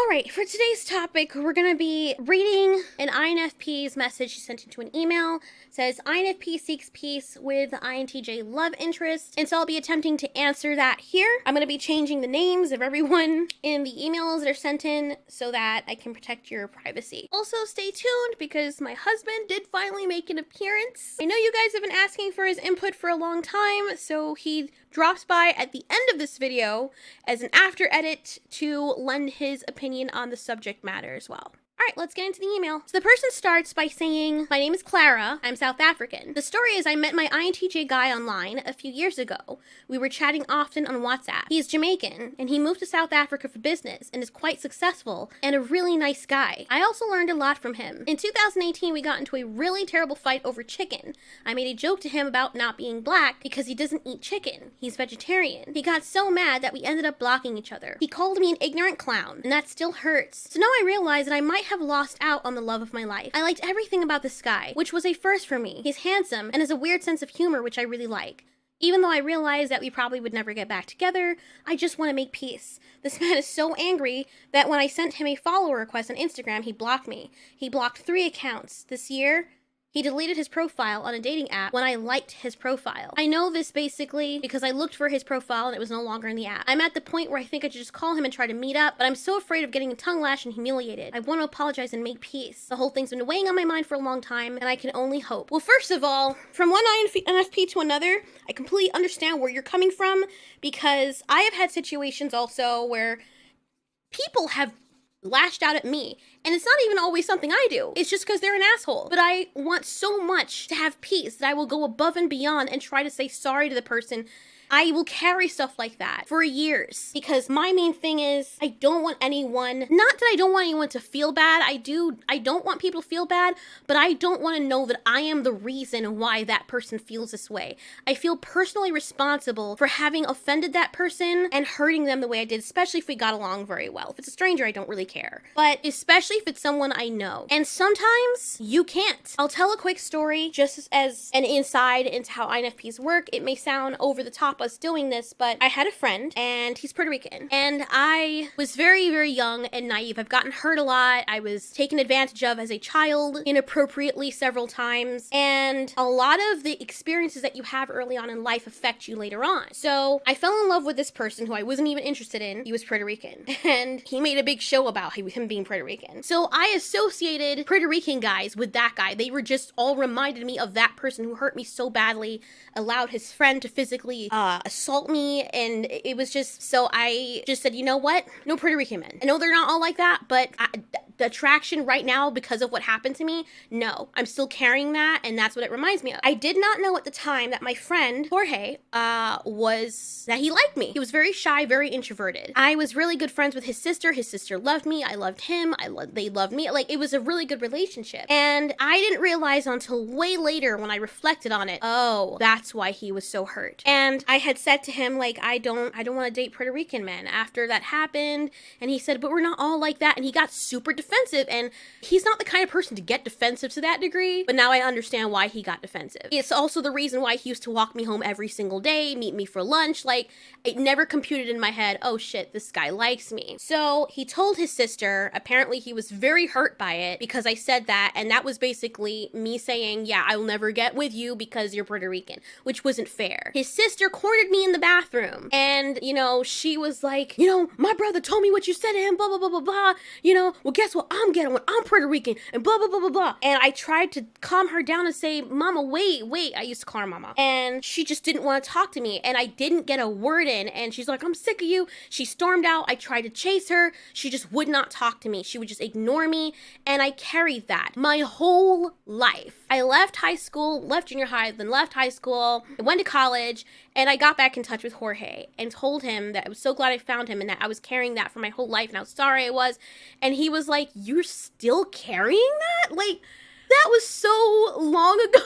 Alright, for today's topic, we're going to be reading an INFP's message she sent into an email. It says, INFP seeks peace with INTJ love interest. And so I'll be attempting to answer that here. I'm going to be changing the names of everyone in the emails that are sent in so that I can protect your privacy. Also, stay tuned because my husband did finally make an appearance. I know you guys have been asking for his input for a long time, so he drops by at the end of this video as an after edit to lend his opinion on the subject matter as well. Alright, let's get into the email. So the person starts by saying, my name is Clara, I'm South African. The story is I met my INTJ guy online a few years ago. We were chatting often on WhatsApp. He is Jamaican, and he moved to South Africa for business and is quite successful and a really nice guy. I also learned a lot from him. In 2018, we got into a really terrible fight over chicken. I made a joke to him about not being black because he doesn't eat chicken. He's vegetarian. He got so mad that we ended up blocking each other. He called me an ignorant clown, and that still hurts. So now I realize that I might have lost out on the love of my life. I liked everything about this guy, which was a first for me. He's handsome and has a weird sense of humor, which I really like. Even though I realize that we probably would never get back together, I just want to make peace. This man is so angry that when I sent him a follow request on Instagram, he blocked me. He blocked 3 accounts. This year, he deleted his profile on a dating app when I liked his profile. I know this basically because I looked for his profile and it was no longer in the app. I'm at the point where I think I should just call him and try to meet up, but I'm so afraid of getting tongue lashed and humiliated. I want to apologize and make peace. The whole thing's been weighing on my mind for a long time, and I can only hope. Well, first of all, from one INFP to another, I completely understand where you're coming from because I have had situations also where people have lashed out at me, and it's not even always something I do. It's just because they're an asshole. But I want so much to have peace that I will go above and beyond and try to say sorry to the person. I will carry stuff like that for years because my main thing is I don't want anyone, not that I don't want anyone to feel bad. I don't want people to feel bad, but I don't want to know that I am the reason why that person feels this way. I feel personally responsible for having offended that person and hurting them the way I did, especially if we got along very well. If it's a stranger, I don't really care, but especially if it's someone I know. And sometimes you can't. I'll tell a quick story just as an insight into how INFPs work. It may sound over the top us doing this, but I had a friend and he's Puerto Rican, and I was very, very young and naive. I've gotten hurt a lot. I was taken advantage of as a child inappropriately several times, and a lot of the experiences that you have early on in life affect you later on. So I fell in love with this person who I wasn't even interested in. He was Puerto Rican, and he made a big show about him being Puerto Rican. So I associated Puerto Rican guys with that guy. They were just all reminded me of that person who hurt me so badly, allowed his friend to physically assault me, and it was just, so I just said, you know what? No Puerto Rican men. I know they're not all like that, but the attraction right now because of what happened to me, no. I'm still carrying that, and that's what it reminds me of. I did not know at the time that my friend, Jorge, that he liked me. He was very shy, very introverted. I was really good friends with his sister. His sister loved me. I loved him. They loved me. Like, it was a really good relationship. And I didn't realize until way later when I reflected on it, oh, that's why he was so hurt. And I had said to him, like, I don't want to date Puerto Rican men after that happened. And he said, but we're not all like that. And he got super defensive, and he's not the kind of person to get defensive to that degree, but now I understand why he got defensive. It's also the reason why he used to walk me home every single day, meet me for lunch. Like, it never computed in my head, oh shit, this guy likes me. So he told his sister. Apparently he was very hurt by it because I said that, and that was basically me saying, yeah, I will never get with you because you're Puerto Rican, which wasn't fair. His sister cornered me in the bathroom, and, you know, she was like, you know, my brother told me what you said to him, blah, blah, blah, blah, blah. You know, well, guess what I'm getting when I'm Puerto Rican, and blah, blah, blah, blah, blah. And I tried to calm her down and say, Mama, wait. I used to call her Mama. And she just didn't want to talk to me, and I didn't get a word in, and she's like, I'm sick of you. She stormed out. I tried to chase her. She just would not talk to me. She would just ignore me, and I carried that my whole life. I left high school, left junior high, then left high school, I went to college, and I got back in touch with Jorge and told him that I was so glad I found him and that I was carrying that for my whole life and how sorry I was. And he was like, you're still carrying that? Like, that was so long ago.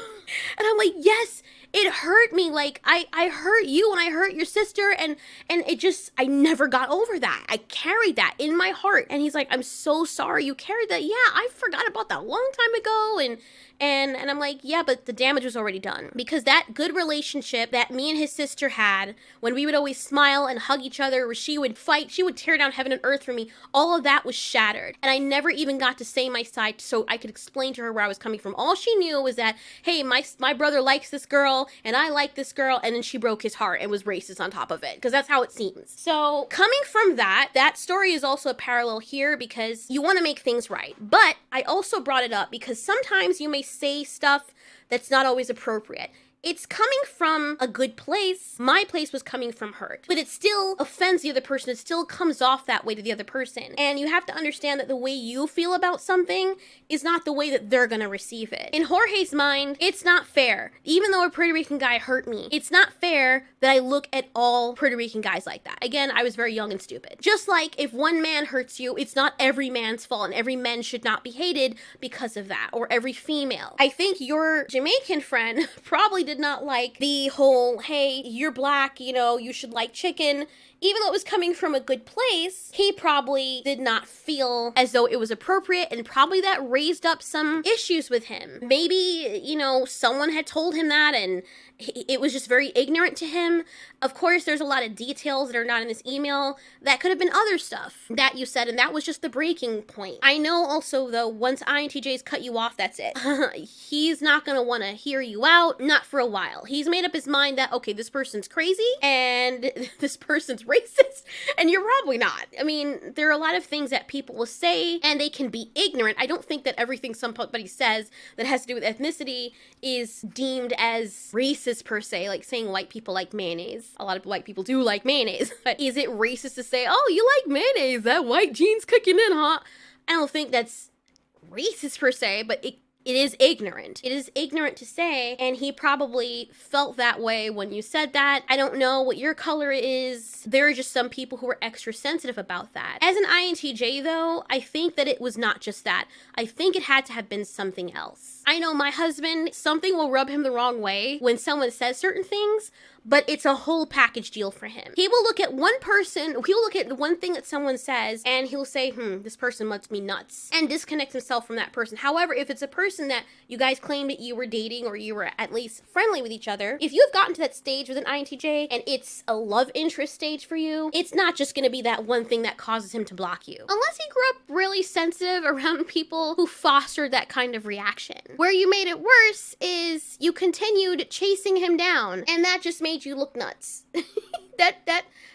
And I'm like, yes, it hurt me. Like, I hurt you and I hurt your sister, and it just, I never got over that. I carried that in my heart. And he's like, I'm so sorry you carried that. Yeah, I forgot about that a long time ago. And I'm like, yeah, but the damage was already done. Because that good relationship that me and his sister had, when we would always smile and hug each other, or she would fight, she would tear down heaven and earth for me, all of that was shattered. And I never even got to say my side so I could explain to her where I was coming from. All she knew was that, hey, my brother likes this girl, and I like this girl, and then she broke his heart and was racist on top of it, because that's how it seems. So coming from that story is also a parallel here, because you want to make things right. But I also brought it up because sometimes you may say stuff that's not always appropriate. It's coming from a good place. My place was coming from hurt. But it still offends the other person. It still comes off that way to the other person. And you have to understand that the way you feel about something is not the way that they're gonna receive it. In Jorge's mind, it's not fair. Even though a Puerto Rican guy hurt me, it's not fair that I look at all Puerto Rican guys like that. Again, I was very young and stupid. Just like if one man hurts you, it's not every man's fault, and every man should not be hated because of that, or every female. I think your Jamaican friend probably did not like the whole, hey, you're black, you know, you should like chicken. Even though it was coming from a good place, he probably did not feel as though it was appropriate, and probably that raised up some issues with him. Maybe, you know, someone had told him that and it was just very ignorant to him. Of course, there's a lot of details that are not in this email. That could have been other stuff that you said, and that was just the breaking point. I know also, though, once INTJs cut you off, that's it. He's not gonna want to hear you out, not for a while. He's made up his mind that, okay, this person's crazy, and this person's racist, and you're probably not. I mean, there are a lot of things that people will say, and they can be ignorant. I don't think that everything somebody says that has to do with ethnicity is deemed as racist per se, like saying white people like mayonnaise. A lot of white people do like mayonnaise, but is it racist to say, oh, you like mayonnaise, that white gene's cooking in, huh? I don't think that's racist per se, but it is ignorant. It is ignorant to say, and he probably felt that way when you said that. I don't know what your color is. There are just some people who are extra sensitive about that. As an INTJ, though, I think that it was not just that. I think it had to have been something else. I know my husband, something will rub him the wrong way when someone says certain things, but it's a whole package deal for him. He will look at one person, he'll look at one thing that someone says, and he'll say, this person must be nuts, and disconnect himself from that person. However, if it's a person that you guys claim that you were dating, or you were at least friendly with each other, if you've gotten to that stage with an INTJ, and it's a love interest stage for you, it's not just gonna be that one thing that causes him to block you. Unless he grew up really sensitive around people who fostered that kind of reaction. Where you made it worse is you continued chasing him down, and that just made you look nuts.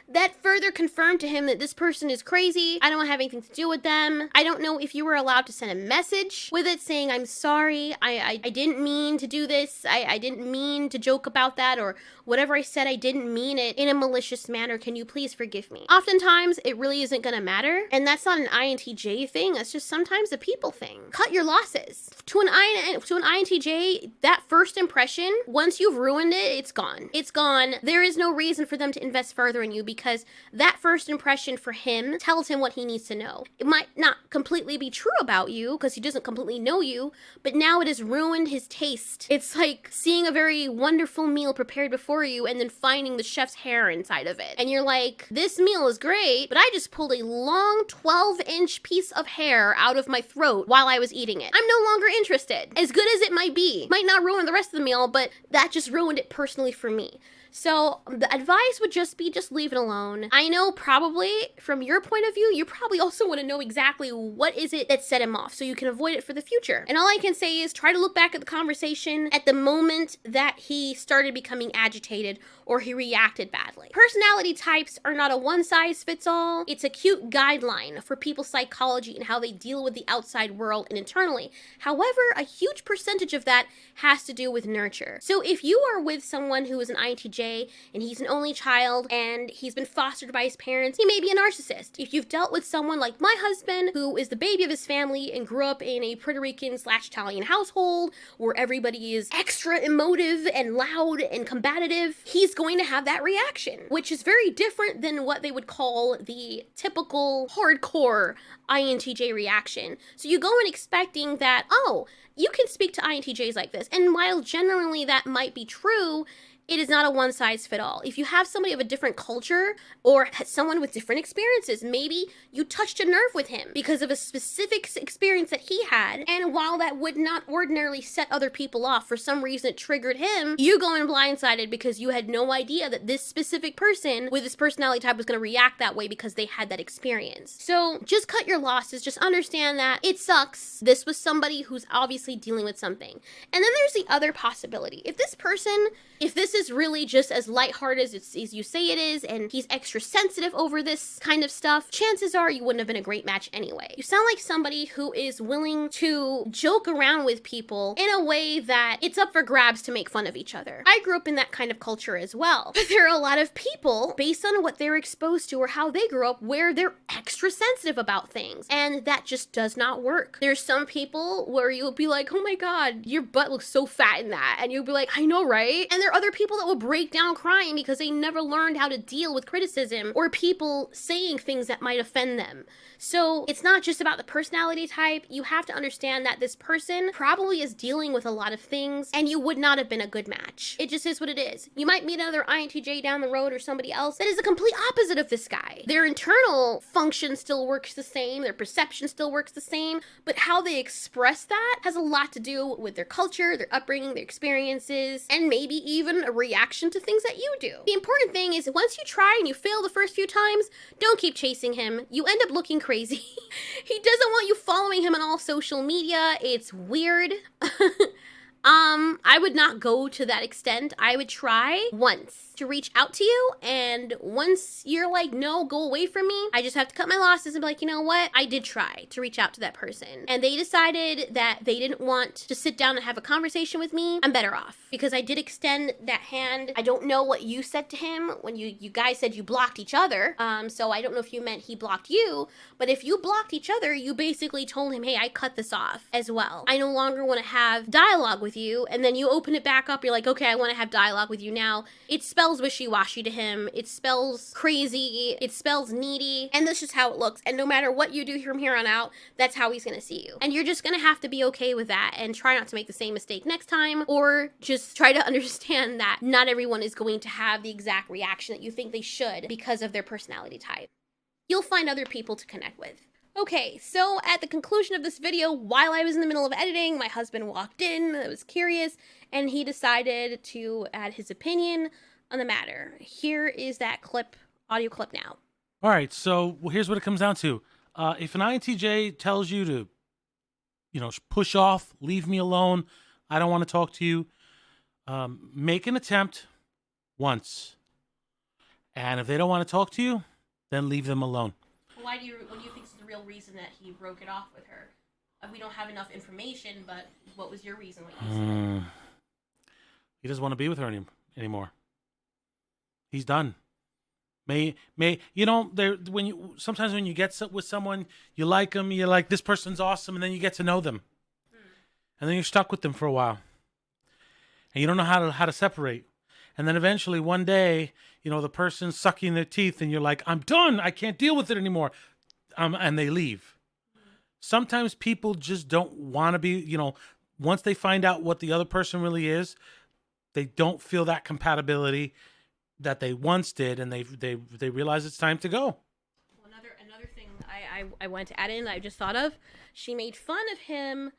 That further confirmed to him that this person is crazy. I don't have anything to do with them. I don't know if you were allowed to send a message with it saying, I'm sorry, I didn't mean to do this. I didn't mean to joke about that, or whatever I said, I didn't mean it in a malicious manner. Can you please forgive me? Oftentimes, it really isn't gonna matter, and that's not an INTJ thing. That's just sometimes a people thing. Cut your losses. To an INTJ, that first impression, once you've ruined it, it's gone. It's gone. There is no reason for them to invest further in you, because that first impression for him tells him what he needs to know. It might not completely be true about you, because he doesn't completely know you, but now it has ruined his taste. It's like seeing a very wonderful meal prepared before you and then finding the chef's hair inside of it. And you're like, this meal is great, but I just pulled a long 12-inch piece of hair out of my throat while I was eating it. I'm no longer interested. As good as it might be. Might not ruin the rest of the meal, but that just ruined it personally for me. So the advice would just be, just leave it alone. I know probably from your point of view, you probably also want to know exactly what is it that set him off so you can avoid it for the future. And all I can say is try to look back at the conversation at the moment that he started becoming agitated or he reacted badly. Personality types are not a one-size-fits-all. It's a cute guideline for people's psychology and how they deal with the outside world and internally. However, a huge percentage of that has to do with nurture. So if you are with someone who is an INTJ INTJ and he's an only child and he's been fostered by his parents, he may be a narcissist. If you've dealt with someone like my husband, who is the baby of his family and grew up in a Puerto Rican/Italian household where everybody is extra emotive and loud and combative, he's going to have that reaction, which is very different than what they would call the typical hardcore INTJ reaction. So you go in expecting that, oh, you can speak to INTJs like this. And while generally that might be true, it is not a one-size-fits-all. If you have somebody of a different culture or someone with different experiences, maybe you touched a nerve with him because of a specific experience that he had, and while that would not ordinarily set other people off, for some reason it triggered him, you go in blindsided because you had no idea that this specific person with this personality type was going to react that way because they had that experience. So just cut your losses. Just understand that it sucks. This was somebody who's obviously dealing with something. And then there's the other possibility. If this is really just as lighthearted as you say it is, and he's extra sensitive over this kind of stuff, chances are you wouldn't have been a great match anyway. You sound like somebody who is willing to joke around with people in a way that it's up for grabs to make fun of each other. I grew up in that kind of culture as well. But there are a lot of people, based on what they're exposed to or how they grew up, where they're extra sensitive about things. And that just does not work. There's some people where you'll be like, oh my God, your butt looks so fat in that. And you'll be like, I know, right? And there are other people that will break down crying because they never learned how to deal with criticism or people saying things that might offend them. So it's not just about the personality type. You have to understand that this person probably is dealing with a lot of things and you would not have been a good match. It just is what it is. You might meet another INTJ down the road or somebody else that is the complete opposite of this guy. Their internal function still works the same, their perception still works the same, but how they express that has a lot to do with their culture, their upbringing, their experiences, and maybe even a reaction to things that you do. The important thing is once you try and you fail the first few times, don't keep chasing him. You end up looking crazy. He doesn't want you following him on all social media. It's weird. I would not go to that extent. I would try once to reach out to you, and once you're like, no, go away from me, I just have to cut my losses and be like, you know what? I did try to reach out to that person, and they decided that they didn't want to sit down and have a conversation with me. I'm better off because I did extend that hand. I don't know what you said to him when you guys said you blocked each other. So I don't know if you meant he blocked you, but if you blocked each other, you basically told him, hey, I cut this off as well. I no longer want to have dialogue with you. And then you open it back up. You're like, okay, I want to have dialogue with you now. It spells wishy-washy to him. It spells crazy. It spells needy. And that's just how it looks. And no matter what you do from here on out, that's how he's going to see you. And you're just going to have to be okay with that and try not to make the same mistake next time, or just try to understand that not everyone is going to have the exact reaction that you think they should because of their personality type. You'll find other people to connect with. Okay, so at the conclusion of this video, while I was in the middle of editing, my husband walked in, I was curious, and he decided to add his opinion on the matter. Here is that audio clip now. All right, so here's what it comes down to. If an INTJ tells you to, push off, leave me alone, I don't want to talk to you, make an attempt once. And if they don't want to talk to you, then leave them alone. What do you think is the real reason that he broke it off with her? We don't have enough information, but what was your reason? What you said? He doesn't want to be with her anymore. He's done. Sometimes when you get with someone, you like them, you're like, this person's awesome, and then you get to know them. And then you're stuck with them for a while. And you don't know how to separate. And then eventually one day, the person's sucking their teeth and you're like, I'm done. I can't deal with it anymore. And they leave. Sometimes people just don't want to be, once they find out what the other person really is, they don't feel that compatibility that they once did, and they realize it's time to go. Well, another thing I wanted to add in that I just thought of, she made fun of him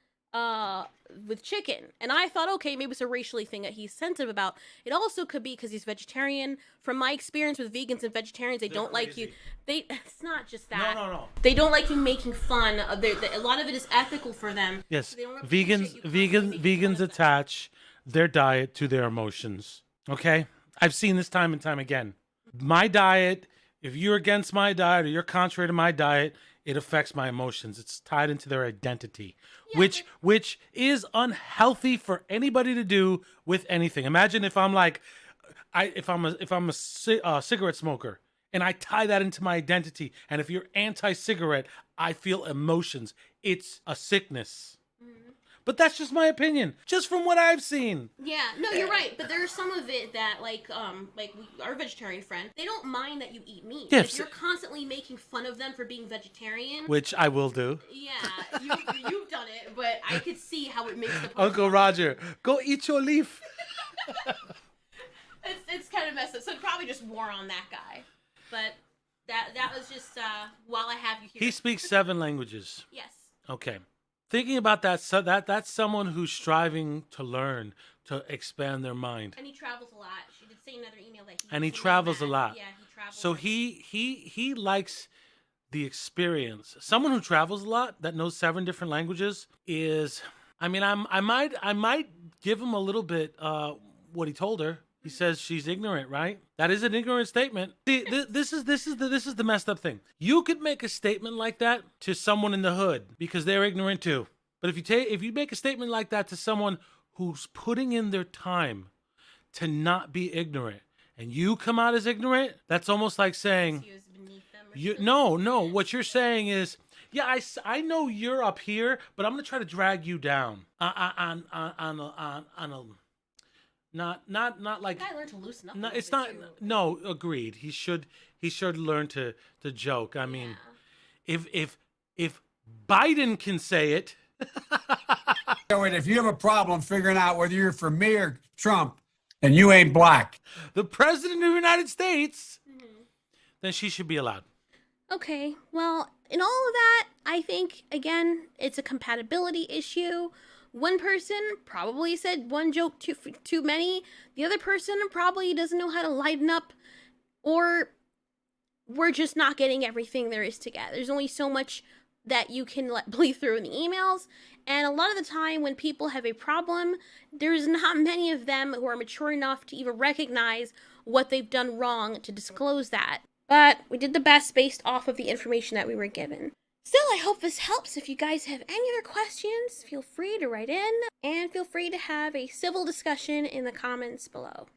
with chicken, and I thought, okay, maybe it's a racially thing that he's sensitive about. It also could be because he's vegetarian. From my experience with vegans and vegetarians, they don't like you. It's not just that. No. They don't like you making fun of a lot of it is ethical for them. Yes, vegans attach their diet to their emotions. Okay, I've seen this time and time again. My diet, if you're against my diet or you're contrary to my diet, it affects my emotions. It's tied into their identity, which is unhealthy for anybody to do with anything. Imagine if I'm like, if I'm a cigarette smoker and I tie that into my identity, and if you're anti-cigarette, I feel emotions. It's a sickness. But that's just my opinion, just from what I've seen. Yeah, no, you're right. But there's some of it that, our vegetarian friend, they don't mind that you eat meat. Yeah, If you're constantly making fun of them for being vegetarian, which I will do. Yeah, you've done it, but I could see how it makes the person. Uncle Roger, go eat your leaf. It's kind of messed up. So it probably just wore on that guy. But that was just while I have you here. He speaks 7 languages. Yes. Okay. Thinking about that, so that's someone who's striving to learn, to expand their mind. And he travels a lot. She did say in another email that he. And he travels a lot. Yeah, he travels. So he likes the experience. Someone who travels a lot that knows 7 different languages is. I mean, I might give him a little bit what he told her. He says she's ignorant, right? That is an ignorant statement. See, this is the messed up thing. You could make a statement like that to someone in the hood because they're ignorant too. But if you make a statement like that to someone who's putting in their time to not be ignorant, and you come out as ignorant, that's almost like saying, no. What you're saying is, yeah, I know you're up here, but I'm gonna try to drag you down on a. Not like. I learned to loosen up. No, it's not. Too. No, agreed. He should learn to joke. I mean, if Biden can say it. If you have a problem figuring out whether you're for me or Trump, and you ain't black, the president of the United States, then she should be allowed. Okay. Well, in all of that, I think again, it's a compatibility issue. One person probably said one joke too many. The other person probably doesn't know how to lighten up, or we're just not getting everything there is to get. There's only so much that you can let bleed through in the emails, and a lot of the time when people have a problem, there's not many of them who are mature enough to even recognize what they've done wrong to disclose that. But we did the best based off of the information that we were given. Still, I hope this helps. If you guys have any other questions, feel free to write in, and feel free to have a civil discussion in the comments below.